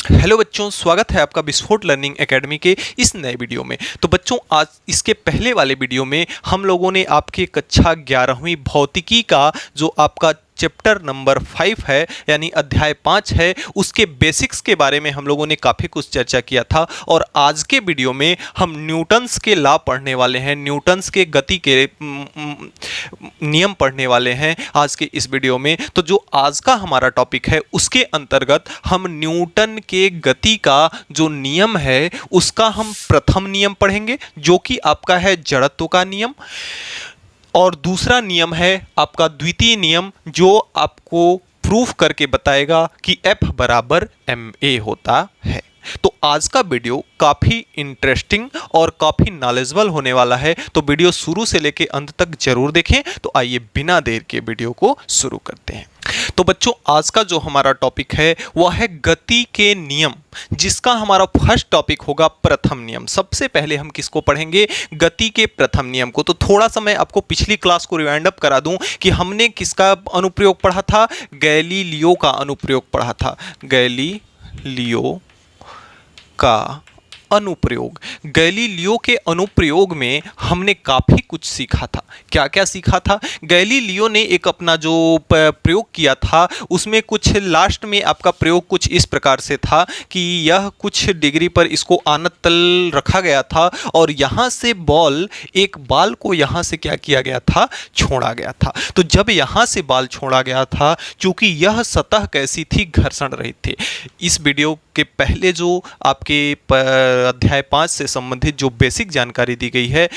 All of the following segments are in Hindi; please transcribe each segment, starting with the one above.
हेलो बच्चों, स्वागत है आपका विस्फोट लर्निंग एकेडमी के इस नए वीडियो में। तो बच्चों, आज इसके पहले वाले वीडियो में हम लोगों ने आपके कक्षा 11वीं भौतिकी का जो आपका चैप्टर नंबर 5 है यानी अध्याय 5 है, उसके बेसिक्स के बारे में हम लोगों ने काफ़ी कुछ चर्चा किया था। और आज के वीडियो में हम न्यूटन्स के लॉ पढ़ने वाले हैं, न्यूटन्स के गति के नियम पढ़ने वाले हैं आज के इस वीडियो में। तो जो आज का हमारा टॉपिक है उसके अंतर्गत हम न्यूटन के गति का जो नियम है उसका हम प्रथम नियम पढ़ेंगे, जो कि आपका है जड़त्व का नियम। और दूसरा नियम है आपका द्वितीय नियम, जो आपको प्रूफ करके बताएगा कि F बराबर ma होता है। तो आज का वीडियो काफ़ी इंटरेस्टिंग और काफ़ी नॉलेजेबल होने वाला है, तो वीडियो शुरू से लेके अंत तक जरूर देखें। तो आइए बिना देर के वीडियो को शुरू करते हैं। तो बच्चों, आज का जो हमारा टॉपिक है वह है गति के नियम, जिसका हमारा फर्स्ट टॉपिक होगा प्रथम नियम। सबसे पहले हम किसको पढ़ेंगे? गति के प्रथम नियम को। तो थोड़ा सा मैं आपको पिछली क्लास को रिवाइंड अप करा दूं कि हमने किसका अनुप्रयोग पढ़ा था? गैलीलियो का अनुप्रयोग पढ़ा था। गैलीलियो का अनुप्रयोग। गैलीलियो के अनुप्रयोग में हमने काफ़ी कुछ सीखा था। क्या क्या सीखा था? गैलीलियो ने एक अपना जो प्रयोग किया था उसमें कुछ लास्ट में आपका प्रयोग कुछ इस प्रकार से था कि यह कुछ डिग्री पर इसको आनत तल रखा गया था और यहाँ से एक बाल को यहाँ से क्या किया गया था? छोड़ा गया था। तो जब यहाँ से बाल छोड़ा गया था, चूंकि यह सतह कैसी थी? घर्षण रहित थी। इस वीडियो के पहले जो आपके अध्याय 5 से संबंधित जो बेसिक जानकारी दी गई है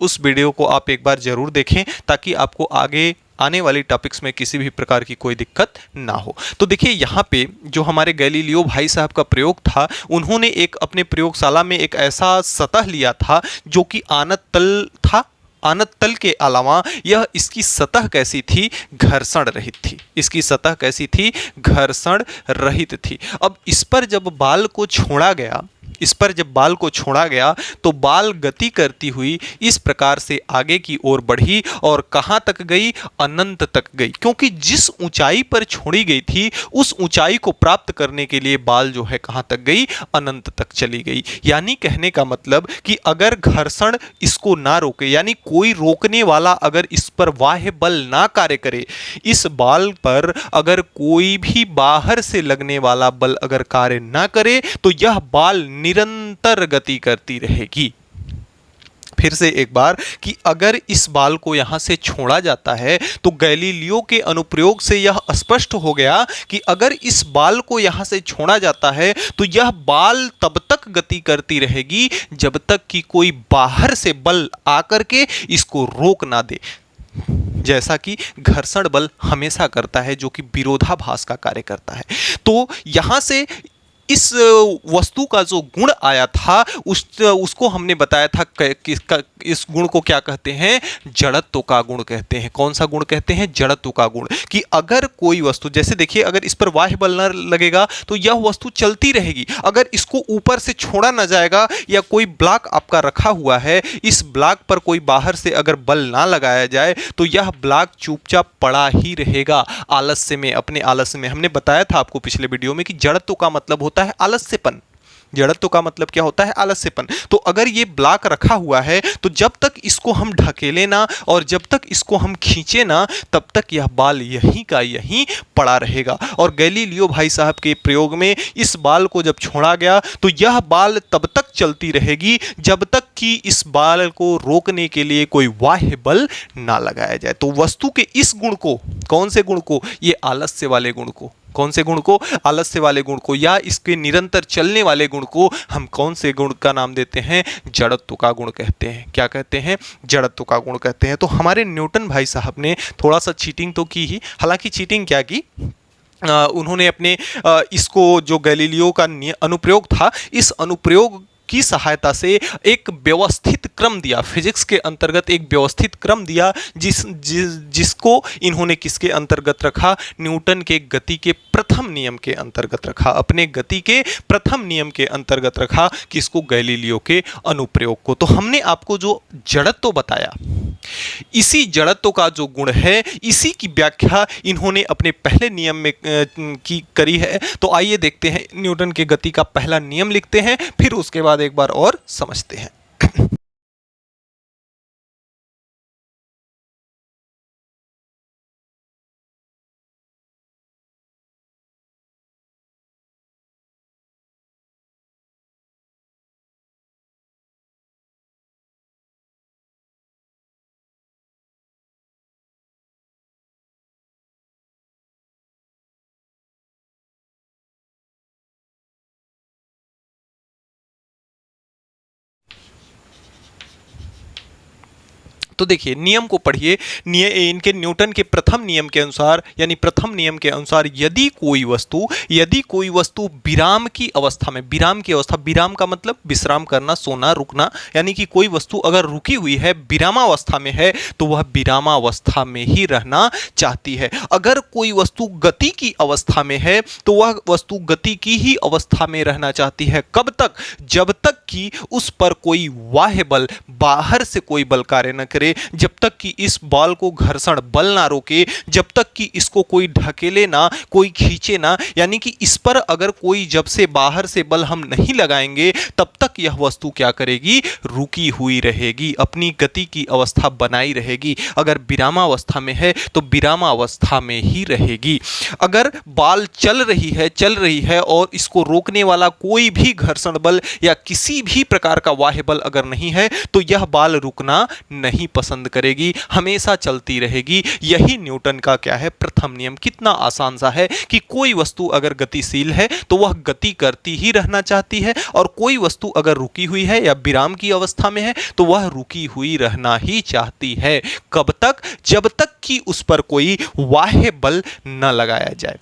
उस वीडियो को आप एक बार जरूर देखें, ताकि आपको आगे आने वाली टॉपिक्स में किसी भी प्रकार की कोई दिक्कत ना हो। तो देखिए, यहाँ पे जो हमारे गैलीलियो भाई साहब का प्रयोग था, उन्होंने एक अपने प्रयोगशाला में एक ऐसा सतह लिया था जो कि आनत तल था। आनत तल के अलावा यह इसकी सतह कैसी थी? घर्षण रहित थी। इसकी सतह कैसी थी? घर्षण रहित थी। अब इस पर जब बाल को छोड़ा गया तो बाल गति करती हुई इस प्रकार से आगे की ओर बढ़ी और कहां तक गई? अनंत तक गई। क्योंकि जिस ऊंचाई पर छोड़ी गई थी उस ऊंचाई को प्राप्त करने के लिए बाल जो है कहां तक गई? अनंत तक चली गई। यानी कहने का मतलब कि अगर घर्षण इसको ना रोके, यानी कोई रोकने वाला अगर इस पर बाह्य बल ना कार्य करे, इस बाल पर अगर कोई भी बाहर से लगने वाला बल अगर कार्य ना करे, तो यह बाल निरंतर गति करती रहेगी। फिर से एक बार कि अगर इस बाल को यहां से छोड़ा जाता है तो गैलीलियो के अनुप्रयोग से यह स्पष्ट हो गया कि अगर इस बाल को यहां से छोड़ा जाता है तो यह बाल तब तक गति करती रहेगी जब तक कि कोई बाहर से बल आकर के इसको रोक ना दे, जैसा कि घर्षण बल हमेशा करता है, जो कि विरोधाभास का कार्य करता है। तो यहां से इस वस्तु का जो गुण आया था उसको हमने बताया था कि इस गुण को क्या कहते हैं? जड़त्व का गुण कहते हैं। कौन सा गुण कहते हैं? जड़त्व का गुण। कि अगर कोई वस्तु, जैसे देखिए, अगर इस पर बाह्य बल न लगेगा तो यह वस्तु चलती रहेगी। अगर इसको ऊपर से छोड़ा न जाएगा या कोई ब्लॉक आपका रखा हुआ है, इस ब्लॉक पर कोई बाहर से अगर बल ना लगाया जाए तो यह ब्लॉक चुपचाप पड़ा ही रहेगा आलस्य में, अपने आलस्य में। हमने बताया था आपको पिछले वीडियो में कि जड़त्व का मतलब होता है आलस्यपन। जड़त्व का मतलब क्या होता है? आलस्यपन। तो अगर ये ब्लॉक रखा हुआ है तो जब तक इसको हम ढकेले ना और जब तक इसको हम खींचे ना, तब तक यह बाल यहीं का यहीं पड़ा रहेगा। और गैलीलियो भाई साहब के प्रयोग में इस बाल को जब छोड़ा गया तो यह बाल तब तक चलती रहेगी जब तक कि इस बाल को रोकने के लिए कोई बाह्य बल ना लगाया जाए। तो वस्तु के इस गुण को, कौन से गुण को? ये आलस्य वाले गुण को। कौन से गुण को? आलस्य वाले गुण को, या इसके निरंतर चलने वाले गुण को हम कौन से गुण का नाम देते हैं? जड़त्व का गुण कहते हैं। क्या कहते हैं? जड़त्व का गुण कहते हैं। तो हमारे न्यूटन भाई साहब ने थोड़ा सा चीटिंग तो की ही, हालांकि चीटिंग क्या की, उन्होंने अपने इसको जो गैलीलियो का अनुप्रयोग था, इस अनुप्रयोग की सहायता से एक व्यवस्थित क्रम दिया, फिजिक्स के अंतर्गत एक व्यवस्थित क्रम दिया, जिसको इन्होंने किसके अंतर्गत रखा? न्यूटन के गति के प्रथम नियम के अंतर्गत रखा। अपने गति के प्रथम नियम के अंतर्गत रखा, किसको? गैलीलियो के अनुप्रयोग को। तो हमने आपको जो जड़त्व बताया, इसी जड़त्व का जो गुण है, इसी की व्याख्या इन्होंने अपने पहले नियम में की करी है। तो आइए देखते हैं, न्यूटन के गति का पहला नियम लिखते हैं, फिर उसके बाद एक बार और समझते हैं। तो देखिए, नियम को पढ़िए। इनके न्यूटन के प्रथम नियम के अनुसार, यानी प्रथम नियम के अनुसार, यदि कोई वस्तु विराम की अवस्था में, विराम की अवस्था, विराम का मतलब विश्राम करना, सोना, रुकना, यानी कि कोई वस्तु अगर रुकी हुई है, विरामावस्था में है, तो वह विरामावस्था में ही रहना चाहती है। अगर कोई वस्तु गति की अवस्था में है, तो वह वस्तु गति की ही अवस्था में रहना चाहती है। कब तक? जब तक कि उस पर कोई बाह्य बल, बाहर से कोई बल कार्य न करे, जब तक कि इस बॉल को घर्षण बल ना रोके, जब तक कि इसको कोई ढकेले ना, कोई खींचे ना, यानी कि इस पर अगर कोई जब से बाहर से बल हम नहीं लगाएंगे, तब तक यह वस्तु क्या करेगी? रुकी हुई रहेगी, अपनी गति की अवस्था बनाई रहेगी। अगर विरामावस्था में है तो विरामावस्था में ही रहेगी। अगर बॉल चल रही है और इसको रोकने वाला कोई भी घर्षण बल या किसी भी प्रकार का बाह्य बल अगर नहीं है, तो यह बॉल रुकना नहीं पसंद करेगी, हमेशा चलती रहेगी। यही न्यूटन का क्या है? प्रथम नियम। कितना आसान सा है कि कोई वस्तु अगर गतिशील है तो वह गति करती ही रहना चाहती है, और कोई वस्तु अगर रुकी हुई है या विराम की अवस्था में है तो वह रुकी हुई रहना ही चाहती है। कब तक? जब तक कि उस पर कोई बाह्य बल न लगाया जाए।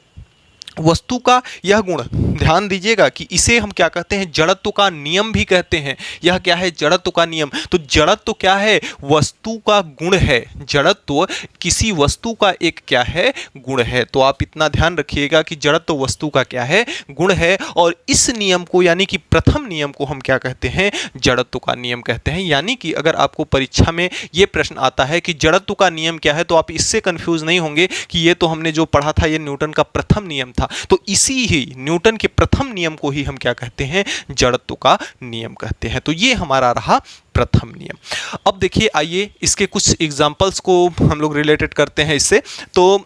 वस्तु का यह गुण ध्यान दीजिएगा कि इसे हम क्या कहते हैं? जड़त्व का नियम भी कहते हैं। यह क्या है? जड़त्व का नियम। तो जड़त्व क्या है? वस्तु का गुण है। जड़त्व किसी वस्तु का एक क्या है? गुण है। तो आप इतना ध्यान रखिएगा कि जड़त्व वस्तु का क्या है? गुण है। और इस नियम को, यानी कि प्रथम नियम को हम क्या कहते हैं? जड़त्व का नियम कहते हैं। यानी कि अगर आपको परीक्षा में यह प्रश्न आता है कि जड़त्व का नियम क्या है, तो आप इससे कंफ्यूज नहीं होंगे कि ये तो हमने जो पढ़ा था ये न्यूटन का प्रथम नियम था। तो इसी ही न्यूटन के प्रथम नियम को ही हम क्या कहते हैं? जड़त्व का नियम कहते हैं। तो ये हमारा रहा प्रथम नियम। अब देखिए, आइए इसके कुछ एग्जांपल्स को हम लोग रिलेटेड करते हैं इससे। तो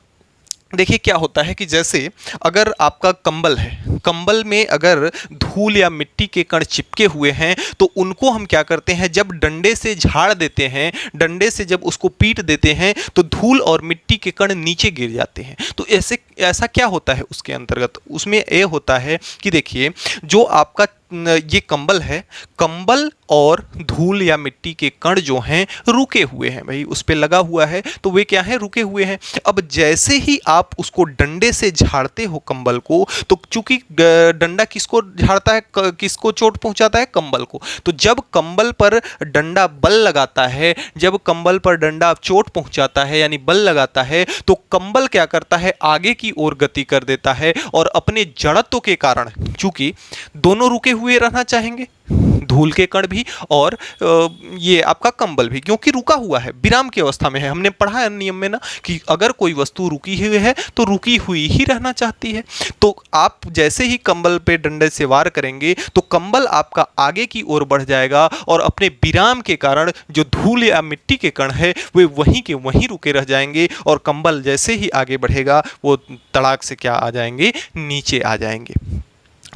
देखिए क्या होता है कि जैसे अगर आपका कंबल है, कंबल में अगर धूल या मिट्टी के कण चिपके हुए हैं, तो उनको हम क्या करते हैं? जब डंडे से झाड़ देते हैं, डंडे से जब उसको पीट देते हैं, तो धूल और मिट्टी के कण नीचे गिर जाते हैं। तो ऐसा क्या होता है उसके अंतर्गत? उसमें यह होता है कि देखिए, जो आपका ये कंबल है, कंबल और धूल या मिट्टी के कण जो हैं रुके हुए हैं, भाई उस पे लगा हुआ है, तो वे क्या है? रुके हुए हैं। अब जैसे ही आप उसको डंडे से झाड़ते हो कंबल को, तो चूंकि डंडा किसको झाड़ता है, किसको चोट पहुंचाता है? कंबल को। तो जब कंबल पर डंडा बल लगाता है, जब कंबल पर डंडा चोट पहुंचाता है यानी बल लगाता है, तो कंबल क्या करता है? आगे की ओर गति कर देता है, और अपने जड़त्व के कारण, चूंकि दोनों रुके हुए रहना चाहेंगे, धूल के कण भी और ये आपका कंबल भी, क्योंकि रुका हुआ है, विराम की अवस्था में है। हमने पढ़ा है नियम में ना कि अगर कोई वस्तु रुकी हुई है तो रुकी हुई ही रहना चाहती है। तो आप जैसे ही कंबल पे डंडे से वार करेंगे, तो कंबल आपका आगे की ओर बढ़ जाएगा, और अपने विराम के कारण जो धूल या मिट्टी के कण है वे वहीं के वहीं रुके रह जाएंगे, और कंबल जैसे ही आगे बढ़ेगा वो तड़ाक से क्या आ जाएंगे? नीचे आ जाएंगे।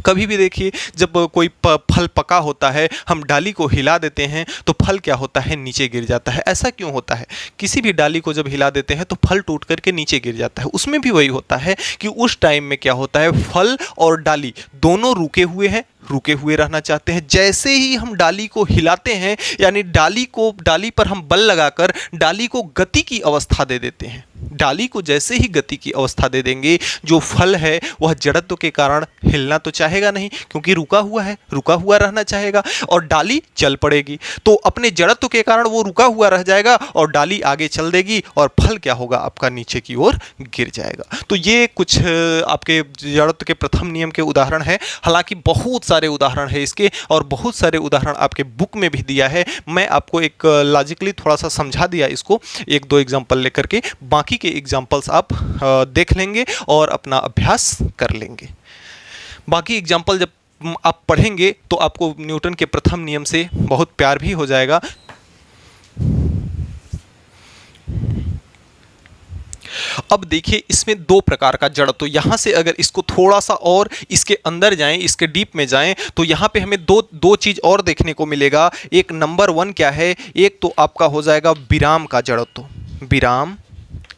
कभी भी देखिए, जब कोई फल पका होता है, हम डाली को हिला देते हैं तो फल क्या होता है? नीचे गिर जाता है। ऐसा क्यों होता है? किसी भी डाली को जब हिला देते हैं तो फल टूट करके नीचे गिर जाता है। उसमें भी वही होता है कि उस टाइम में क्या होता है? फल और डाली दोनों रुके हुए हैं, रुके हुए रहना चाहते हैं। जैसे ही हम डाली को हिलाते हैं, यानी डाली पर हम बल लगाकर डाली को गति की अवस्था दे देते हैं, डाली को जैसे ही गति की अवस्था दे देंगे, जो फल है वह जड़त्व के कारण हिलना तो चाहेगा नहीं, क्योंकि रुका हुआ है, रुका हुआ रहना चाहेगा, और डाली चल पड़ेगी। तो अपने जड़त्व के कारण वो रुका हुआ रह जाएगा और डाली आगे चल देगी, और फल क्या होगा, आपका नीचे की ओर गिर जाएगा। तो ये कुछ आपके जड़त्व के प्रथम नियम के उदाहरण है। हालांकि बहुत सारे उदाहरण है इसके, और बहुत सारे उदाहरण आपके बुक में भी दिया है। मैं आपको एक लॉजिकली थोड़ा सा समझा दिया इसको, एक दो एग्जाम्पल लेकर के। बाकी के एग्जाम्पल्स आप देख लेंगे और अपना अभ्यास कर लेंगे। बाकी एग्जाम्पल जब आप पढ़ेंगे तो आपको न्यूटन के प्रथम नियम से बहुत प्यार भी हो जाएगा। अब देखिए, इसमें दो प्रकार का जड़, तो यहां से अगर इसको थोड़ा सा और इसके अंदर जाएं, इसके डीप में जाएं, तो यहां पे हमें दो चीज और देखने को मिलेगा। एक नंबर 1 क्या है, एक तो आपका हो जाएगा विराम का जड़त्व, विराम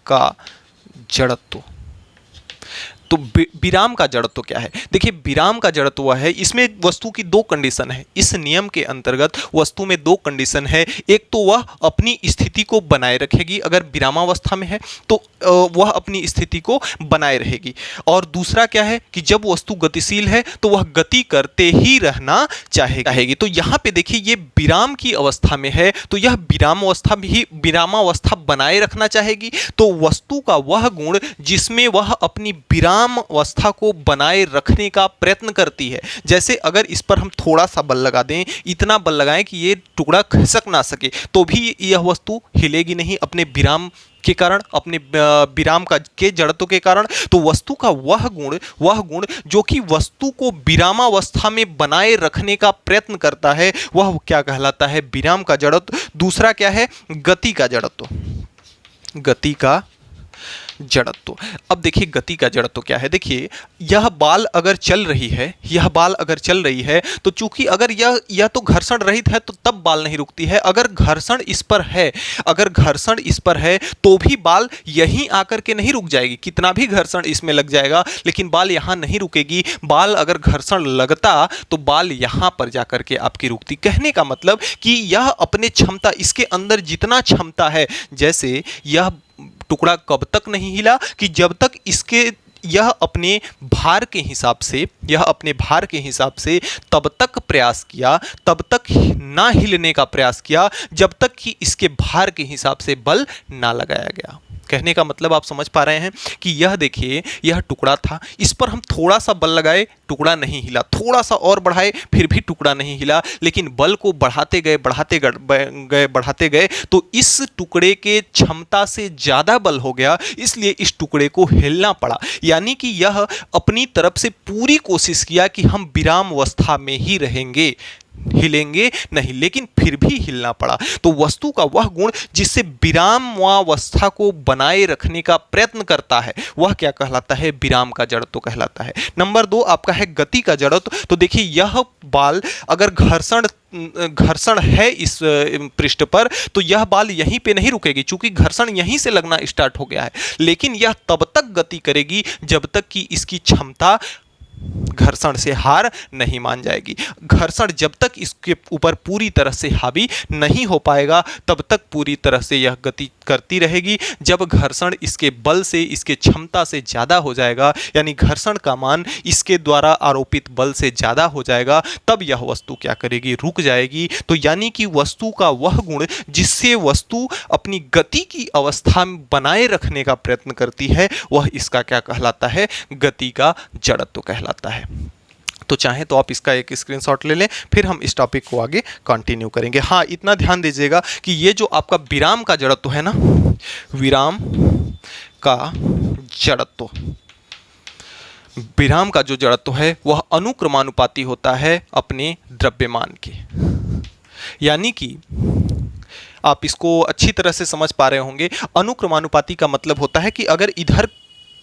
का जड़त्व। तो विराम का जड़त्व क्या है? देखिए, विराम का जड़त्व वह है, इसमें वस्तु की दो कंडीशन है। इस नियम के अंतर्गत वस्तु में दो कंडीशन है। एक तो वह अपनी स्थिति को बनाए रखेगी, अगर विरामावस्था में है तो वह अपनी स्थिति को बनाए रहेगी। और दूसरा क्या है कि जब वस्तु गतिशील है तो वह गति करते ही रहना चाहेगी। तो यहाँ पे देखिए, ये विराम की अवस्था में है तो यह विरामावस्था बनाए रखना चाहेगी। तो वस्तु का वह गुण जिसमें वह अपनी विराम अवस्था को बनाए रखने का प्रयत्न करती है। जैसे अगर इस पर हम थोड़ा सा बल लगा दें, इतना बल लगाएं कि ये टुकड़ा खिसक ना सके, तो भी यह वस्तु हिलेगी नहीं अपने विराम के कारण, अपने विराम के जड़त्व के कारण। तो वस्तु का वह गुण जो कि वस्तु को विरामावस्था में बनाए रखने का प्रयत्न करता है, वह क्या कहलाता है? विराम का जड़त्व। दूसरा क्या है? गति का जड़त्व, गति का जड़त्व। अब देखिए, गति का जड़त्व क्या है। देखिए, यह बाल अगर चल रही है, तो चूंकि अगर यह तो घर्षण रहित है तो तब बाल नहीं रुकती है। अगर घर्षण इस पर है तो भी बाल यहीं आकर के नहीं रुक जाएगी। कितना भी घर्षण इसमें लग जाएगा लेकिन बाल यहां नहीं रुकेगी। बाल अगर घर्षण लगता तो बाल यहां पर जाकर के आपकी रुकती। कहने का मतलब कि यह अपने क्षमता, इसके अंदर जितना क्षमता है, जैसे यह टुकड़ा कब तक नहीं हिला कि जब तक यह अपने भार के हिसाब से तब तक प्रयास किया, तब तक ना हिलने का प्रयास किया जब तक कि इसके भार के हिसाब से बल ना लगाया गया। कहने का मतलब आप समझ पा रहे हैं कि यह देखिए, यह टुकड़ा था, इस पर हम थोड़ा सा बल लगाए, टुकड़ा नहीं हिला, थोड़ा सा और बढ़ाए, फिर भी टुकड़ा नहीं हिला। लेकिन बल को बढ़ाते गए तो इस टुकड़े के क्षमता से ज्यादा बल हो गया, इसलिए इस टुकड़े को हिलना पड़ा। यानी कि यह अपनी तरफ से पूरी कोशिश किया कि हम विराम अवस्था में ही रहेंगे, हिलेंगे नहीं, लेकिन फिर भी हिलना पड़ा। तो वस्तु का वह गुण जिससे विरामावस्था को बनाए रखने का प्रयत्न करता है, वह क्या कहलाता है? विराम का जड़त्व कहलाता है। नंबर 2 आपका है गति का जड़त्व। तो देखिए, यह बाल अगर घर्षण है इस पृष्ठ पर, तो यह बाल यहीं पे नहीं रुकेगी, चूंकि घर्षण यहीं से लगना स्टार्ट हो गया है। लेकिन यह तब तक गति करेगी जब तक कि इसकी क्षमता घर्षण से हार नहीं मान जाएगी। घर्षण जब तक इसके ऊपर पूरी तरह से हावी नहीं हो पाएगा, तब तक पूरी तरह से यह गति करती रहेगी। जब घर्षण इसके बल से, इसके क्षमता से ज़्यादा हो जाएगा, यानी घर्षण का मान इसके द्वारा आरोपित बल से ज़्यादा हो जाएगा, तब यह वस्तु क्या करेगी? रुक जाएगी। तो यानी कि वस्तु का वह गुण जिससे वस्तु अपनी गति की अवस्था में बनाए रखने का प्रयत्न करती है, वह इसका क्या कहलाता है? गति का जड़त्व कहलाता है। तो चाहे तो आप इसका एक स्क्रीनशॉट ले लें, फिर हम इस टॉपिक को आगे कंटिन्यू करेंगे। हाँ, इतना ध्यान दीजिएगा कि ये जो आपका विराम का जड़त्व है ना, विराम का जड़त्व, विराम का जो जड़त्व है वह अनुक्रमानुपाती होता है अपने द्रव्यमान के। यानी कि आप इसको अच्छी तरह से समझ पा रहे होंगे। अनुक्रमानुपाती का मतलब होता है कि अगर इधर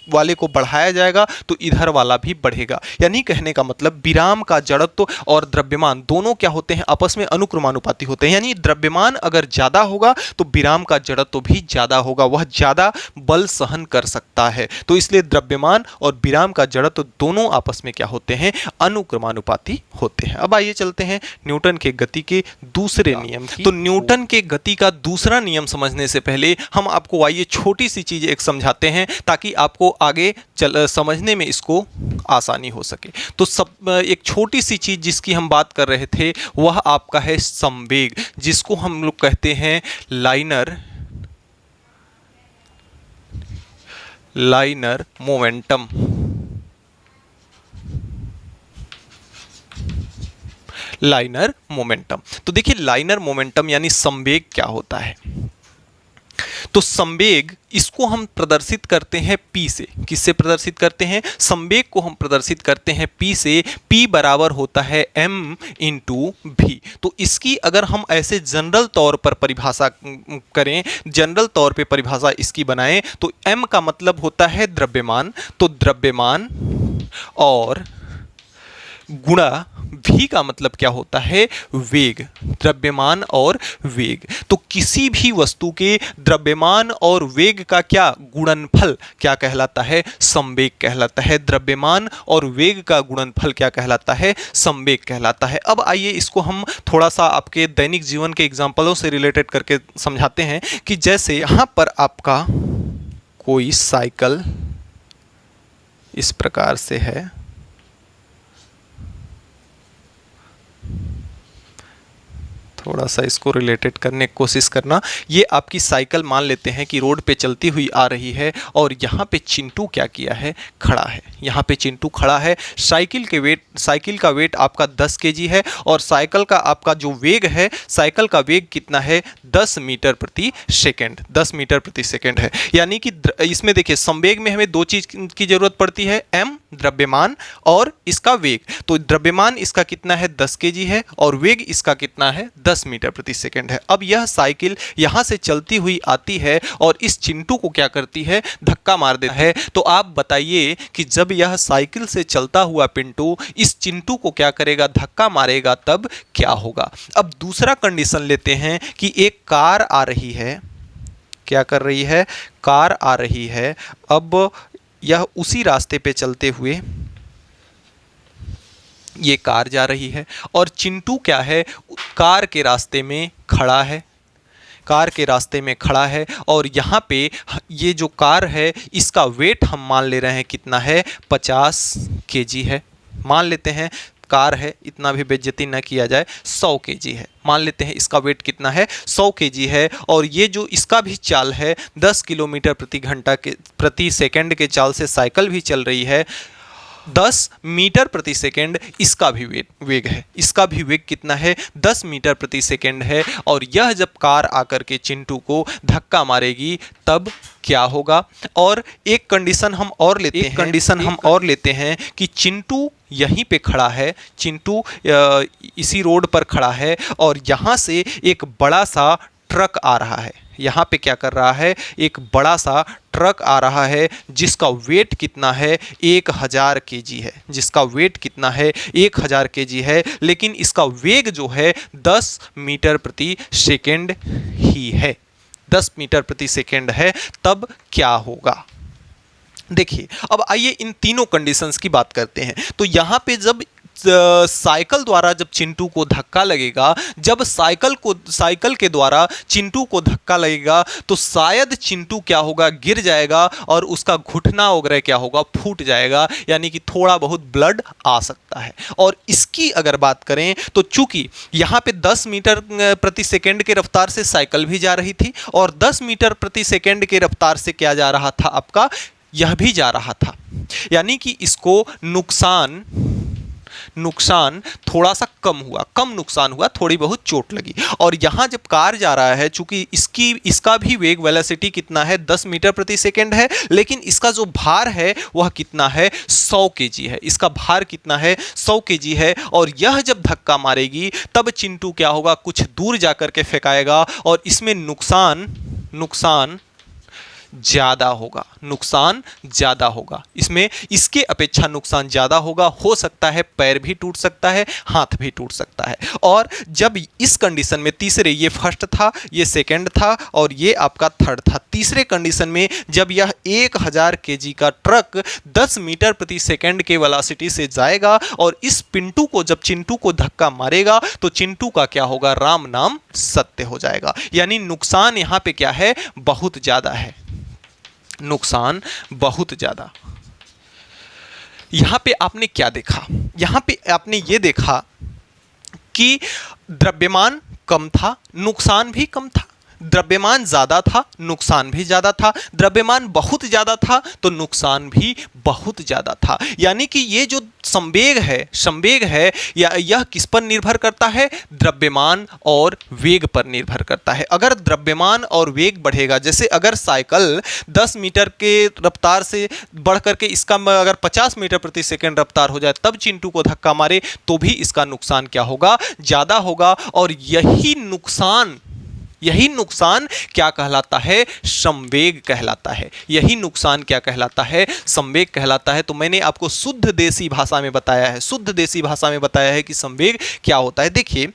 वाले को बढ़ाया जाएगा तो इधर वाला भी बढ़ेगा। यानी कहने का मतलब विराम का जड़त्व और द्रव्यमान दोनों क्या होते हैं, आपस में अनुक्रमानुपाती होते हैं। यानी द्रव्यमान अगर ज्यादा होगा तो विराम का जड़त्व भी ज्यादा होगा, वह ज्यादा बल सहन कर सकता है। तो इसलिए द्रव्यमान और विराम का जड़त्व दोनों आपस में क्या होते हैं, अनुक्रमानुपाती होते हैं। अब आइए चलते हैं न्यूटन के गति के दूसरे नियम की। तो न्यूटन के गति का दूसरा नियम समझने से पहले हम आपको आइए छोटी सी चीज एक समझाते हैं ताकि आपको आगे समझने में इसको आसानी हो सके। तो एक छोटी सी चीज जिसकी हम बात कर रहे थे वह आपका है संवेग, जिसको हम लोग कहते हैं लाइनर मोमेंटम। लाइनर मोमेंटम, तो देखिए लाइनर मोमेंटम यानी संवेग क्या होता है। तो संवेग इसको हम प्रदर्शित करते हैं P से। किससे प्रदर्शित करते हैं, संवेग को हम प्रदर्शित करते हैं P से। P बराबर होता है m इंटू v। तो इसकी अगर हम ऐसे जनरल तौर पर परिभाषा करें, जनरल तौर पे परिभाषा इसकी बनाएं तो m का मतलब होता है द्रव्यमान, तो द्रव्यमान और गुणा v का मतलब क्या होता है, वेग। द्रव्यमान और वेग, तो किसी भी वस्तु के द्रव्यमान और वेग का क्या गुणनफल क्या कहलाता है, संवेग कहलाता है। द्रव्यमान और वेग का गुणनफल क्या कहलाता है, संवेग कहलाता है। अब आइए इसको हम थोड़ा सा आपके दैनिक जीवन के एग्जाम्पलों से रिलेटेड करके समझाते हैं कि जैसे यहां पर आपका कोई साइकिल इस प्रकार से है, थोड़ा सा इसको रिलेटेड करने की कोशिश करना। ये आपकी साइकिल मान लेते हैं कि रोड पे चलती हुई आ रही है और यहाँ पे चिंटू क्या किया है, खड़ा है। यहाँ पे चिंटू खड़ा है। साइकिल का वेट आपका 10 केजी है और साइकिल का आपका जो वेग है, साइकिल का वेग कितना है, 10 मीटर प्रति सेकेंड। 10 मीटर प्रति सेकेंड है। यानी कि इसमें देखिए संवेग में हमें दो चीज की जरूरत पड़ती है, m द्रव्यमान और इसका वेग। तो द्रव्यमान इसका कितना है, 10 केजी है और वेग इसका कितना है, 10 मीटर प्रति सेकेंड है। अब यह साइकिल यहां से चलती हुई आती है और इस चिंटू को क्या करती है, धक्का मार देता है। तो आप बताइए कि जब यह साइकिल से चलता हुआ पिंटू इस चिंटू को क्या करेगा, धक्का मारेगा, तब क्या होगा। अब दूसरा कंडीशन लेते हैं कि एक कार आ रही है, क्या कर रही है, कार आ रही है। अब यह उसी रास्ते पे चलते हुए ये कार जा रही है और चिंटू क्या है, कार के रास्ते में खड़ा है। कार के रास्ते में खड़ा है और यहाँ पे ये जो कार है इसका वेट हम मान ले रहे हैं कितना है, 50 केजी है। मान लेते हैं कार है, इतना भी बेइज्जती न किया जाए, 100 केजी है। मान लेते हैं इसका वेट कितना है, 100 केजी है और ये जो इसका भी चाल है 10 किलोमीटर प्रति सेकंड के चाल से साइकिल भी चल रही है। 10 मीटर प्रति सेकेंड इसका भी वेग है। इसका भी वेग कितना है, 10 मीटर प्रति सेकेंड है। और यह जब कार आकर के चिंटू को धक्का मारेगी तब क्या होगा। और एक कंडीशन हम और लेते हैं कि चिंटू यहीं पे खड़ा है, चिंटू इसी रोड पर खड़ा है और यहाँ से एक बड़ा सा ट्रक आ रहा है। यहाँ पे क्या कर रहा है, एक बड़ा सा ट्रक आ रहा है जिसका वेट कितना है, 1000 केजी है। जिसका वेट कितना है, 1000 केजी है, लेकिन इसका वेग जो है 10 मीटर प्रति सेकेंड ही है। 10 मीटर प्रति सेकेंड है, तब क्या होगा। देखिए अब आइए इन तीनों कंडीशंस की बात करते हैं। तो यहाँ पे जब साइकिल द्वारा जब चिंटू को धक्का लगेगा, जब साइकिल के द्वारा चिंटू को धक्का लगेगा तो शायद चिंटू क्या होगा, गिर जाएगा और उसका घुटना वगैरह क्या होगा, फूट जाएगा। यानी कि थोड़ा बहुत ब्लड आ सकता है। और इसकी अगर बात करें तो चूंकि यहाँ पे 10 मीटर प्रति सेकेंड के रफ्तार से साइकिल भी जा रही थी और 10 मीटर प्रति सेकेंड के रफ्तार से क्या जा रहा था, आपका यह भी जा रहा था। यानी कि इसको नुकसान थोड़ा सा कम नुकसान हुआ, थोड़ी बहुत चोट लगी। और यहाँ जब कार जा रहा है, चूंकि इसका भी वेग वेलोसिटी कितना है, 10 मीटर प्रति सेकेंड है, लेकिन इसका जो भार है वह कितना है, 100 केजी है। इसका भार कितना है, 100 केजी है। और यह जब धक्का मारेगी तब चिंटू क्या होगा, कुछ दूर जाकर के फेंकाएगा और इसमें नुकसान ज्यादा होगा, नुकसान ज्यादा होगा। इसमें इसके अपेक्षा नुकसान ज्यादा होगा। हो सकता है पैर भी टूट सकता है, हाथ भी टूट सकता है। और जब इस कंडीशन में तीसरे, ये फर्स्ट था, ये सेकंड था और ये आपका थर्ड था, तीसरे कंडीशन में जब यह 1000 केजी का ट्रक 10 मीटर प्रति सेकंड के वेलोसिटी से जाएगा और इस पिंटू को, जब चिंटू को धक्का मारेगा तो चिंटू का क्या होगा, राम नाम सत्य हो जाएगा। यानी नुकसान यहां पे क्या है, बहुत ज्यादा है, नुकसान बहुत ज्यादा। यहां पे आपने क्या देखा, यहां पे आपने ये देखा कि द्रव्यमान कम था, नुकसान भी कम था। द्रव्यमान ज्यादा था, नुकसान भी ज्यादा था। द्रव्यमान बहुत ज्यादा था तो नुकसान भी बहुत ज्यादा था। यानी कि ये जो संवेग है या यह किस पर निर्भर करता है, द्रव्यमान और वेग पर निर्भर करता है। अगर द्रव्यमान और वेग बढ़ेगा, जैसे अगर साइकिल 10 मीटर के रफ्तार से बढ़ करके इसका अगर 50 मीटर प्रति सेकंड रफ्तार हो जाए तब चिंटू को धक्का मारे तो भी इसका नुकसान क्या होगा, ज्यादा होगा। और यही नुकसान क्या कहलाता है, संवेग कहलाता है। यही नुकसान क्या कहलाता है, संवेग कहलाता है। तो मैंने आपको शुद्ध देसी भाषा में बताया है कि संवेग क्या होता है। देखिए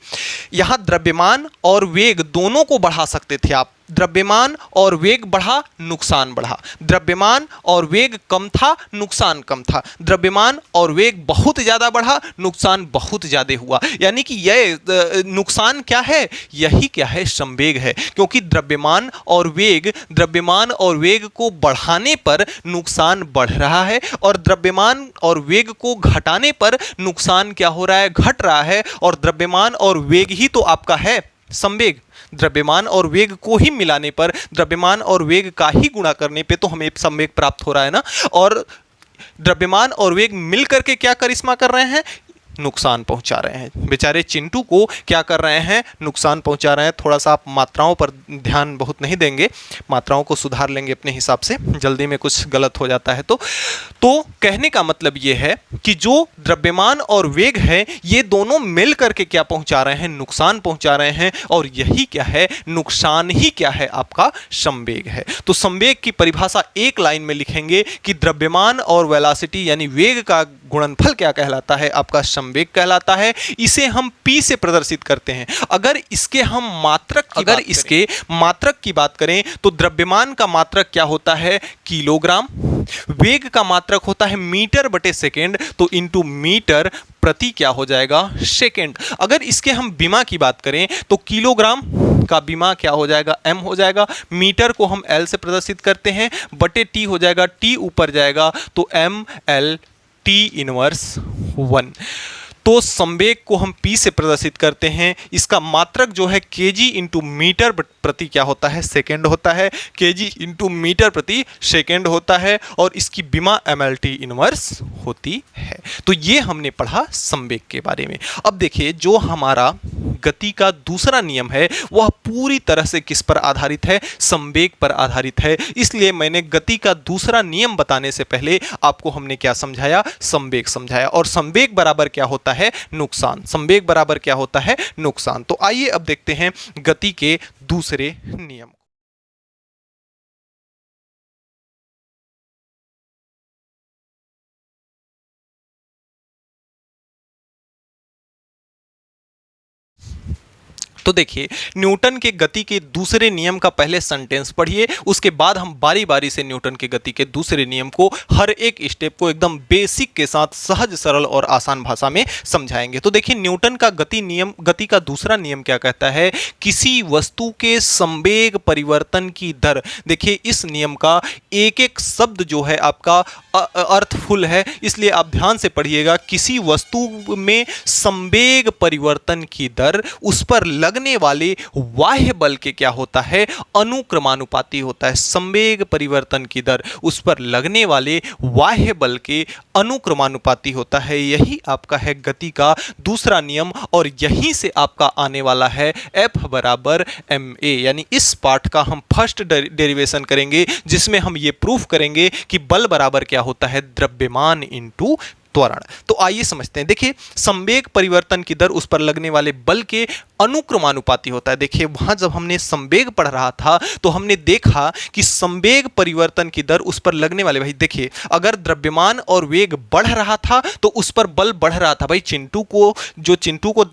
यहां द्रव्यमान और वेग दोनों को बढ़ा सकते थे आप। द्रव्यमान और वेग बढ़ा, नुकसान बढ़ा। द्रव्यमान और वेग कम था, नुकसान कम था। द्रव्यमान और वेग बहुत ज्यादा बढ़ा, नुकसान बहुत ज्यादा हुआ। यानी कि यह नुकसान क्या है, यही क्या है, संवेग है। क्योंकि द्रव्यमान और वेग को बढ़ाने पर नुकसान बढ़ रहा है और द्रव्यमान और वेग को घटाने पर नुकसान क्या हो रहा है, घट रहा है। और द्रव्यमान और वेग ही तो आपका है संवेग। द्रव्यमान और वेग को ही मिलाने पर, द्रव्यमान और वेग का ही गुणा करने पे तो हमें संवेग प्राप्त हो रहा है ना। और द्रव्यमान और वेग मिलकर के क्या करिश्मा कर रहे हैं, नुकसान पहुंचा रहे हैं। बेचारे चिंटू को क्या कर रहे हैं, नुकसान पहुंचा रहे हैं। थोड़ा सा आप मात्राओं पर ध्यान बहुत नहीं देंगे, मात्राओं को सुधार लेंगे अपने हिसाब से, जल्दी में कुछ गलत हो जाता है तो कहने का मतलब ये है कि जो द्रव्यमान और वेग है ये दोनों मिल करके क्या पहुंचा रहे हैं, नुकसान पहुंचा रहे हैं। और यही क्या है, नुकसान ही क्या है, आपका संवेग है। तो संवेग की परिभाषा एक लाइन में लिखेंगे कि द्रव्यमान और वेलोसिटी यानी वेग का गुणनफल क्या कहलाता है, आपका संवेग कहलाता है। इसे हम P से प्रदर्शित करते हैं। अगर इसके मात्रक की बात करें तो द्रव्यमान का मात्रक क्या होता है, किलोग्राम। वेग का मात्रक होता है मीटर बटे सेकेंड, तो इंटू मीटर प्रति क्या हो जाएगा, सेकेंड। अगर इसके हम विमा की बात करें तो किलोग्राम का विमा क्या हो जाएगा, m हो जाएगा। मीटर को हम l से प्रदर्शित करते हैं, बटे t हो जाएगा, t ऊपर जाएगा तो ml t इनवर्स 1। तो संवेग को हम P से प्रदर्शित करते हैं। इसका मात्रक जो है kg इंटू मीटर प्रति क्या होता है, सेकेंड होता है। kg इंटू मीटर प्रति सेकेंड होता है और इसकी विमा mlt इनवर्स होती है। तो ये हमने पढ़ा संवेग के बारे में। अब देखिए जो हमारा गति का दूसरा नियम है वह पूरी तरह से किस पर आधारित है, संवेग पर आधारित है। इसलिए मैंने गति का दूसरा नियम बताने से पहले आपको हमने क्या समझाया, संवेग समझाया। और संवेग बराबर क्या होता है, नुकसान। संवेग बराबर क्या होता है, नुकसान। तो आइए अब देखते हैं गति के दूसरे नियम। तो देखिए न्यूटन के गति के दूसरे नियम का पहले सेंटेंस पढ़िए, उसके बाद हम बारी बारी से न्यूटन के गति के दूसरे नियम को हर एक स्टेप को एकदम बेसिक के साथ सहज सरल और आसान भाषा में समझाएंगे। तो देखिए न्यूटन का गति का दूसरा नियम क्या कहता है, किसी वस्तु के संवेग परिवर्तन की दर। देखिए इस नियम का एक एक शब्द जो है आपका अर्थफुल है, इसलिए आप ध्यान से पढ़िएगा। किसी वस्तु में संवेग परिवर्तन की दर उस पर लगने वाले बाह्य बल के क्या होता है, अनुक्रमानुपाती होता है। संवेग परिवर्तन की दर उस पर लगने वाले बाह्य बल के अनुक्रमानुपाती होता है। यही आपका है गति का दूसरा नियम और यहीं से आपका आने वाला है F बराबर ma। यानी इस पार्ट का हम फर्स्ट डेरिवेशन करेंगे जिसमें हम ये प्रूफ करेंगे कि बल बराबर क्या होता है, द्रव्यमान इंटू त्वरण। तो आइए समझते हैं। देखिए, संवेग परिवर्तन की दर उस पर लगने वाले बल के अनुक्रमानुपाती होता है। देखिए, वहां जब हमने संवेग पढ़ रहा था तो हमने देखा कि संवेग परिवर्तन की दर उस पर लगने वाले, भाई देखिए, अगर द्रव्यमान और वेग बढ़ रहा था तो उस पर बल बढ़ रहा था। भाई चिंटू को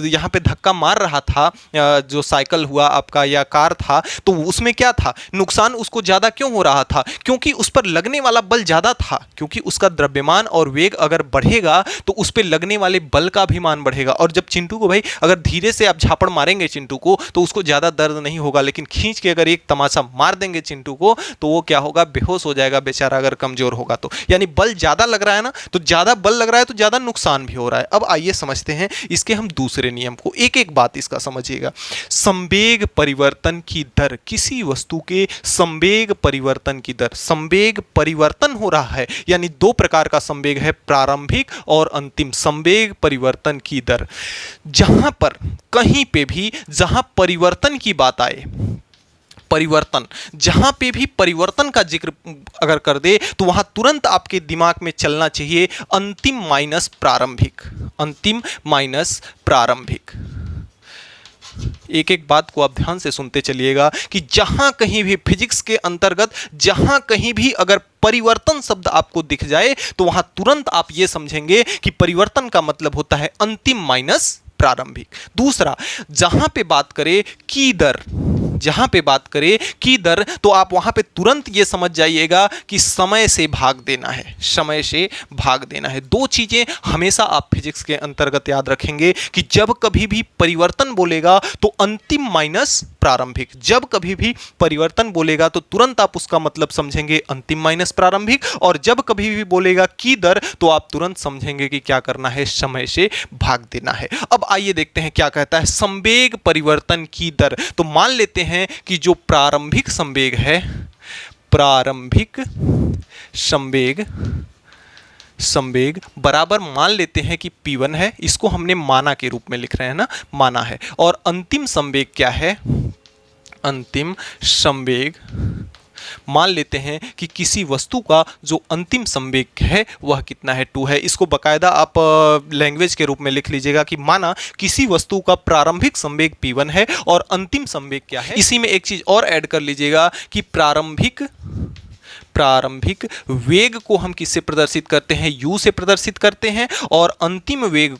यहाँ पे धक्का मार रहा था, जो साइकिल हुआ आपका या कार था, तो उसमें क्या था, नुकसान उसको ज्यादा क्यों हो रहा था? क्योंकि उस पर लगने वाला बल ज्यादा था, क्योंकि उसका द्रव्यमान और वेग अगर बढ़ेगा तो उस पर लगने वाले बल का भी मान बढ़ेगा। और जब चिंटू को, भाई अगर धीरे से आप झापड़ मारेंगे चिंटू को तो उसको ज्यादा दर्द नहीं होगा, लेकिन खींच के अगर एक तमाचा मार देंगे चिंटू को तो वो क्या होगा, बेहोश हो जाएगा बेचारा, अगर कमजोर होगा तो। यानी बल ज्यादा लग रहा है ना, तो ज्यादा बल लग रहा है तो ज्यादा नुकसान भी हो रहा है। अब आइए समझते हैं इसके हम दूसरे नियम को, एक एक बात इसका समझिएगा। संवेग परिवर्तन की दर, किसी वस्तु के संवेग परिवर्तन की दर, संवेग परिवर्तन हो रहा है, यानी दो प्रकार का संवेग है, प्रारंभिक और अंतिम संवेग परिवर्तन की दर। जहां पर कहीं पे भी जहां परिवर्तन की बात आए, परिवर्तन, जहां पे भी परिवर्तन का जिक्र अगर कर दे तो वहां तुरंत आपके दिमाग में चलना चाहिए अंतिम माइनस प्रारंभिक, अंतिम माइनस प्रारंभिक। एक एक बात को आप ध्यान से सुनते चलिएगा कि जहां कहीं भी फिजिक्स के अंतर्गत जहां कहीं भी अगर परिवर्तन शब्द आपको दिख जाए तो वहां तुरंत आप ये समझेंगे कि परिवर्तन का मतलब होता है अंतिम माइनस प्रारंभिक। दूसरा, जहां पे बात करें की दर, जहां पे बात करें की दर, तो आप वहां पे तुरंत ये समझ जाइएगा कि समय से भाग देना है, समय से भाग देना है। दो चीजें हमेशा आप फिजिक्स के अंतर्गत याद रखेंगे कि जब कभी भी परिवर्तन बोलेगा तो अंतिम माइनस प्रारंभिक, जब कभी भी परिवर्तन बोलेगा तो तुरंत आप उसका मतलब समझेंगे अंतिम माइनस प्रारंभिक, और जब कभी भी बोलेगा की दर तो आप तुरंत समझेंगे कि क्या करना है, समय से भाग देना है। अब आइए देखते हैं क्या कहता है संवेग परिवर्तन की दर। तो मान लेते हैं कि जो प्रारंभिक संवेग है, प्रारंभिक संवेग बराबर मान लेते हैं कि P1 है, इसको हमने माना के रूप में लिख रहे हैं ना, माना है। और अंतिम संवेग क्या है, अंतिम संवेग मान लेते हैं कि किसी वस्तु का जो अंतिम संवेग है वह कितना है, 2 है। इसको बकायदा आप लैंग्वेज के रूप में लिख लीजिएगा कि माना किसी वस्तु का प्रारंभिक संवेग P1 है और अंतिम संवेग क्या है। इसी में एक चीज और ऐड कर लीजिएगा कि प्रारंभिक वेग को हम किससे प्रदर्शित करते हैं, u से प्रदर्शित करते हैं, और अंतिम वेग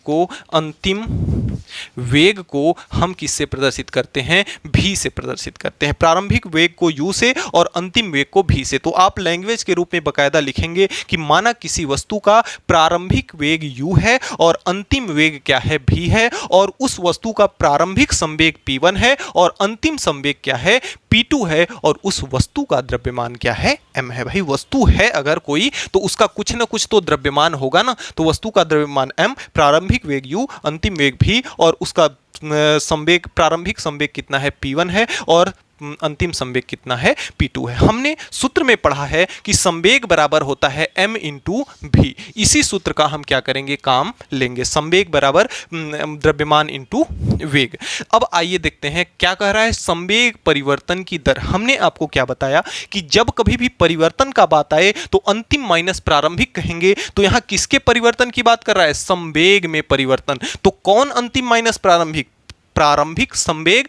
को हम किससे प्रदर्शित करते हैं, v से प्रदर्शित करते हैं। प्रारंभिक वेग को u से और अंतिम वेग को v से। तो आप लैंग्वेज के रूप में बकायदा लिखेंगे कि माना किसी वस्तु का प्रारंभिक वेग u है और अंतिम वेग क्या है, v है, और उस वस्तु का प्रारंभिक संवेग P1 है और अंतिम संवेग क्या है, P2 है, और उस वस्तु का द्रव्यमान क्या है, m है। भाई वस्तु है अगर कोई तो उसका कुछ ना कुछ तो द्रव्यमान होगा ना, तो वस्तु का द्रव्यमान m, प्रारंभिक वेग u, अंतिम वेग v, और उसका संवेग, प्रारंभिक संवेग कितना है, P1 है, और अंतिम संवेग कितना है, P2 है। हमने सूत्र में पढ़ा है कि संवेग बराबर होता है m इंटू v। इसी सूत्र का हम क्या करेंगे, काम लेंगे, संवेग बराबर द्रव्यमान इंटू वेग। अब आइए देखते हैं क्या कह रहा है संवेग परिवर्तन की दर। हमने आपको क्या बताया कि जब कभी भी परिवर्तन का बात आए तो अंतिम माइनस प्रारंभिक कहेंगे। तो यहां किसके परिवर्तन की बात कर रहा है, संवेग में परिवर्तन। तो कौन अंतिम माइनस प्रारंभिक, प्रारंभिक संवेग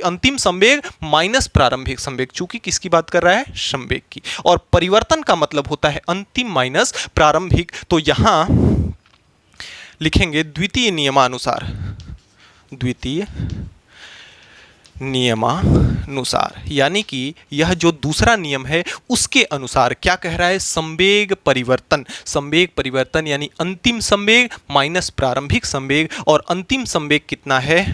अंतिम संवेग माइनस प्रारंभिक संवेग, चूंकि किसकी बात कर रहा है, संवेग की। और परिवर्तन का मतलब होता है अंतिम माइनस प्रारंभिक। तो यहां लिखेंगे द्वितीय नियमानुसार, द्वितीय नियमानुसार, यानी कि यह जो दूसरा नियम है उसके अनुसार क्या कह रहा है, संवेग परिवर्तन यानी अंतिम संवेग माइनस प्रारंभिक संवेग, और अंतिम संवेग कितना है,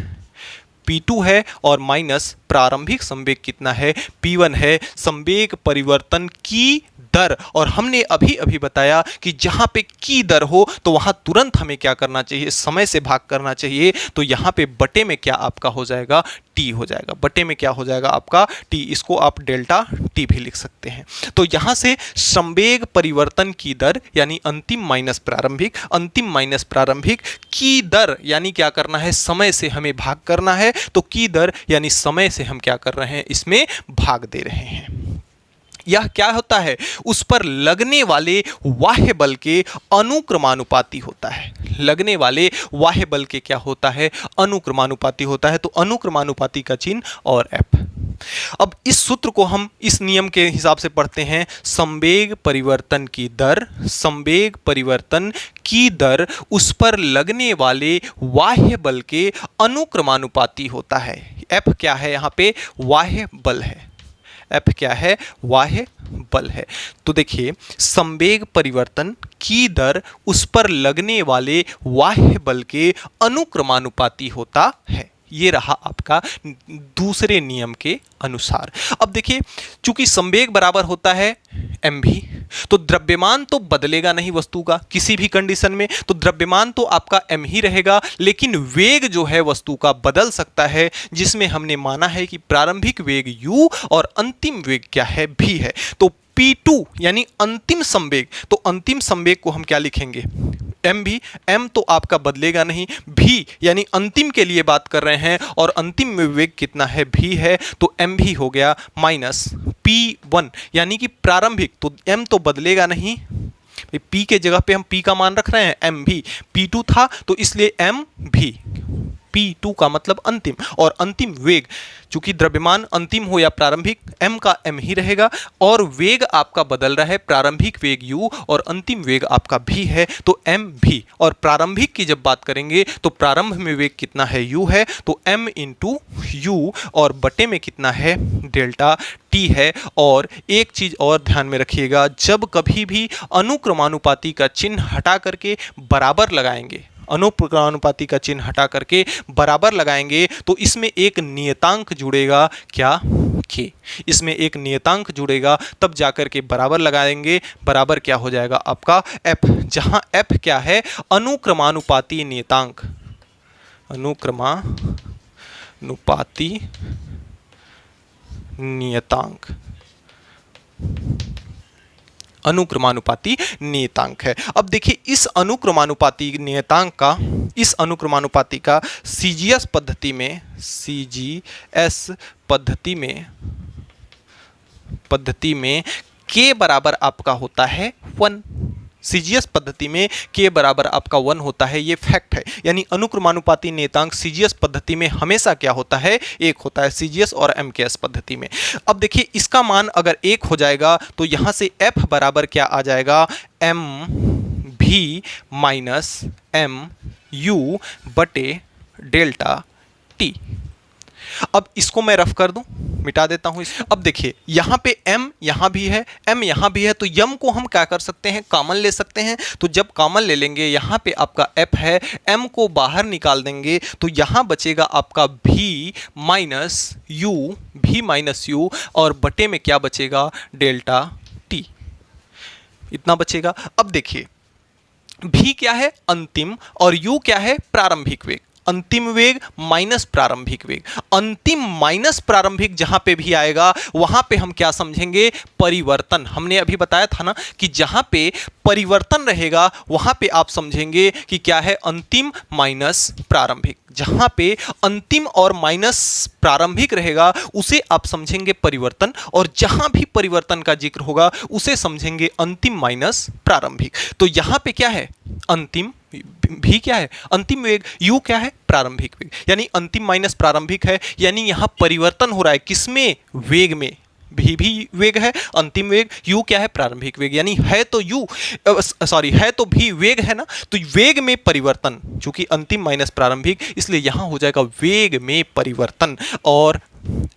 P2 है, और माइनस प्रारंभिक संवेग कितना है, P1 है। संवेग परिवर्तन की दर, और हमने अभी अभी बताया कि जहां पे की दर हो तो वहां तुरंत हमें क्या करना चाहिए, समय से भाग करना चाहिए। तो यहां पे बटे में क्या आपका हो जाएगा, टी हो जाएगा, बटे में क्या हो जाएगा आपका टी। इसको आप डेल्टा टी भी लिख सकते हैं। तो यहां से संवेग परिवर्तन की दर यानी अंतिम माइनस प्रारंभिक, अंतिम माइनस प्रारंभिक की दर यानी क्या करना है, समय से हमें भाग करना है। तो की दर यानी समय से हम क्या कर रहे हैं, इसमें भाग दे रहे हैं। यह क्या होता है, उस पर लगने वाले बाह्य बल के अनुक्रमानुपाती होता है। लगने वाले बाह्य बल के क्या होता है, अनुक्रमानुपाती होता है। तो अनुक्रमानुपाती का चिन्ह और एफ। अब इस सूत्र को हम इस नियम के हिसाब से पढ़ते हैं, संवेग परिवर्तन की दर, संवेग परिवर्तन की दर उस पर लगने वाले बाह्य बल के अनुक्रमानुपाती होता है। एफ क्या है, यहाँ पे बाह्य बल है। एफ क्या है, बाह्य बल है। तो देखिए, संवेग परिवर्तन की दर उस पर लगने वाले बाह्य बल के अनुक्रमानुपाती होता है। ये रहा आपका दूसरे नियम के अनुसार। अब देखिए, चूंकि संवेग बराबर होता है mv, तो द्रव्यमान तो बदलेगा नहीं वस्तु का किसी भी कंडीशन में, तो द्रव्यमान तो आपका m ही रहेगा, लेकिन वेग जो है वस्तु का बदल सकता है, जिसमें हमने माना है कि प्रारंभिक वेग u और अंतिम वेग क्या है, v है। तो P2 यानी अंतिम संवेग, तो अंतिम संवेग को हम क्या लिखेंगे, mv। m तो आपका बदलेगा नहीं, v यानी अंतिम के लिए बात कर रहे हैं, और अंतिम में वेग कितना है, v है, तो mv हो गया माइनस P1 यानी कि प्रारंभिक, तो m तो बदलेगा नहीं, p के जगह पे हम p का मान रख रहे हैं, mv, P2 था तो इसलिए mv, P2 का मतलब अंतिम, और अंतिम वेग, चूंकि द्रव्यमान अंतिम हो या प्रारंभिक, m का m ही रहेगा, और वेग आपका बदल रहा है, प्रारंभिक वेग u और अंतिम वेग आपका v है, तो mv। और प्रारंभिक की जब बात करेंगे तो प्रारंभ में वेग कितना है, u है, तो m इंटू यू, और बटे में कितना है, डेल्टा t है। और एक चीज और ध्यान में रखिएगा, जब कभी भी अनुक्रमानुपाती का चिन्ह हटा करके बराबर लगाएंगे, अनुक्रमानुपाती का चिन्ह हटा करके बराबर लगाएंगे, तो इसमें एक नियतांक जुड़ेगा, क्या, k। इसमें एक नियतांक जुड़ेगा, तब जाकर के बराबर लगाएंगे, बराबर क्या हो जाएगा आपका f, जहां f क्या है, अनुक्रमानुपाती नियतांक, अनुक्रमानुपाती नियतांक, अनुक्रमानुपाती नियतांक है। अब देखिए, इस अनुक्रमानुपाती नियतांक का, इस अनुक्रमानुपाती का सीजीएस पद्धति में, सीजीएस पद्धति में k बराबर आपका होता है 1। सीजीएस पद्धति में k बराबर आपका 1 होता है, ये फैक्ट है। यानी अनुक्रमानुपाती नियतांक सीजीएस पद्धति में हमेशा क्या होता है, 1 होता है, सीजीएस और एमकेएस पद्धति में। अब देखिए, इसका मान अगर 1 हो जाएगा तो यहां से f बराबर क्या आ जाएगा, एम भी माइनस एम यू बटे डेल्टा टी। अब इसको मैं रफ कर दूं, मिटा देता हूं। अब देखिए, यहां पे m यहां भी है, m यहां भी है, तो m को हम क्या कर सकते हैं, कॉमन ले सकते हैं। तो जब कॉमन ले लेंगे, यहां पे आपका f है, m को बाहर निकाल देंगे, तो यहां बचेगा आपका v माइनस यू, और बटे में क्या बचेगा, डेल्टा t, इतना बचेगा। अब देखिए, v क्या है, अंतिम, और u क्या है, प्रारंभिक वेग। अंतिम वेग माइनस प्रारंभिक वेग, अंतिम माइनस प्रारंभिक जहां पे भी आएगा वहां पे हम क्या समझेंगे, परिवर्तन। हमने अभी बताया था ना कि जहां पे परिवर्तन रहेगा वहां पे आप समझेंगे कि क्या है, अंतिम माइनस प्रारंभिक। जहां पे अंतिम और माइनस प्रारंभिक रहेगा उसे आप समझेंगे परिवर्तन, और जहां भी परिवर्तन का जिक्र होगा उसे समझेंगे अंतिम माइनस प्रारंभिक। तो यहां पे क्या है, अंतिम, भी क्या है, अंतिम वेग, u क्या है, प्रारंभिक वेग, यानी अंतिम माइनस प्रारंभिक है, यानी यहां परिवर्तन हो रहा है किसमें, वेग में। भी वेग है, अंतिम वेग, u क्या है, प्रारंभिक वेग, यानी है तो है तो भी वेग है ना, तो वेग में परिवर्तन, चूंकि अंतिम माइनस प्रारंभिक, इसलिए यहां हो जाएगा वेग में परिवर्तन। और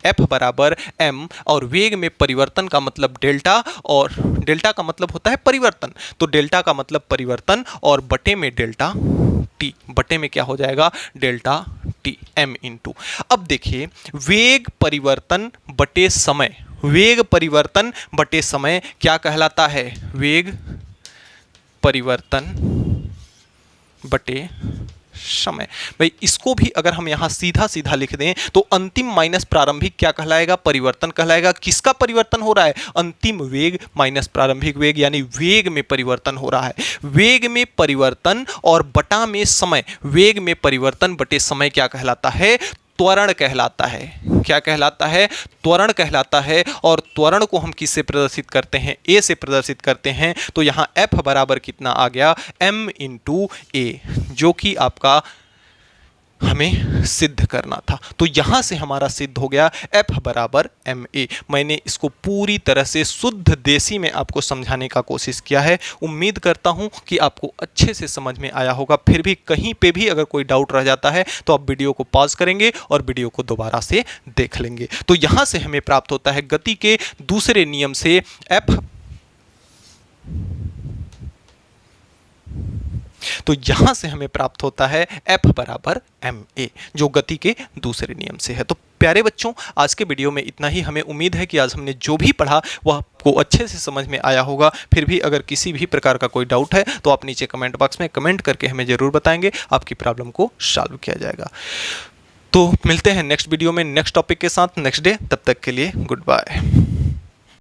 f बराबर m, और वेग में परिवर्तन का मतलब डेल्टा, और डेल्टा का मतलब होता है परिवर्तन, तो डेल्टा का मतलब परिवर्तन, और बटे में डेल्टा t, बटे में क्या हो जाएगा, डेल्टा t, m इंटू। अब देखिए, वेग परिवर्तन बटे समय, वेग परिवर्तन बटे समय क्या कहलाता है, वेग परिवर्तन बटे समय। भाई इसको भी अगर हम यहां सीधा सीधा लिख दें तो अंतिम माइनस प्रारंभिक क्या कहलाएगा, परिवर्तन कहलाएगा। किसका परिवर्तन हो रहा है, अंतिम वेग माइनस प्रारंभिक वेग, यानी वेग में परिवर्तन हो रहा है। वेग में परिवर्तन और बटा में समय, वेग में परिवर्तन बटे समय क्या कहलाता है, त्वरण कहलाता है। क्या कहलाता है? त्वरण कहलाता है। और त्वरण को हम किससे प्रदर्शित करते हैं? ए से प्रदर्शित करते हैं। तो यहां एफ बराबर कितना आ गया? एम इंटू ए, जो कि आपका हमें सिद्ध करना था। तो यहां से हमारा सिद्ध हो गया एफ बराबर एम ए। मैंने इसको पूरी तरह से शुद्ध देसी में आपको समझाने का कोशिश किया है। उम्मीद करता हूं कि आपको अच्छे से समझ में आया होगा। फिर भी कहीं पे भी अगर कोई डाउट रह जाता है तो आप वीडियो को पॉज करेंगे और वीडियो को दोबारा से देख लेंगे। तो यहां से हमें प्राप्त होता है गति के दूसरे नियम से एफ, तो यहां से हमें प्राप्त होता है एफ बराबर एम ए, जो गति के दूसरे नियम से है। तो प्यारे बच्चों, आज के वीडियो में इतना ही। हमें उम्मीद है कि आज हमने जो भी पढ़ा वह आपको अच्छे से समझ में आया होगा। फिर भी अगर किसी भी प्रकार का कोई डाउट है तो आप नीचे कमेंट बॉक्स में कमेंट करके हमें जरूर बताएंगे, आपकी प्रॉब्लम को सॉल्व किया जाएगा। तो मिलते हैं नेक्स्ट वीडियो में नेक्स्ट टॉपिक के साथ नेक्स्ट डे। तब तक के लिए गुड बाय।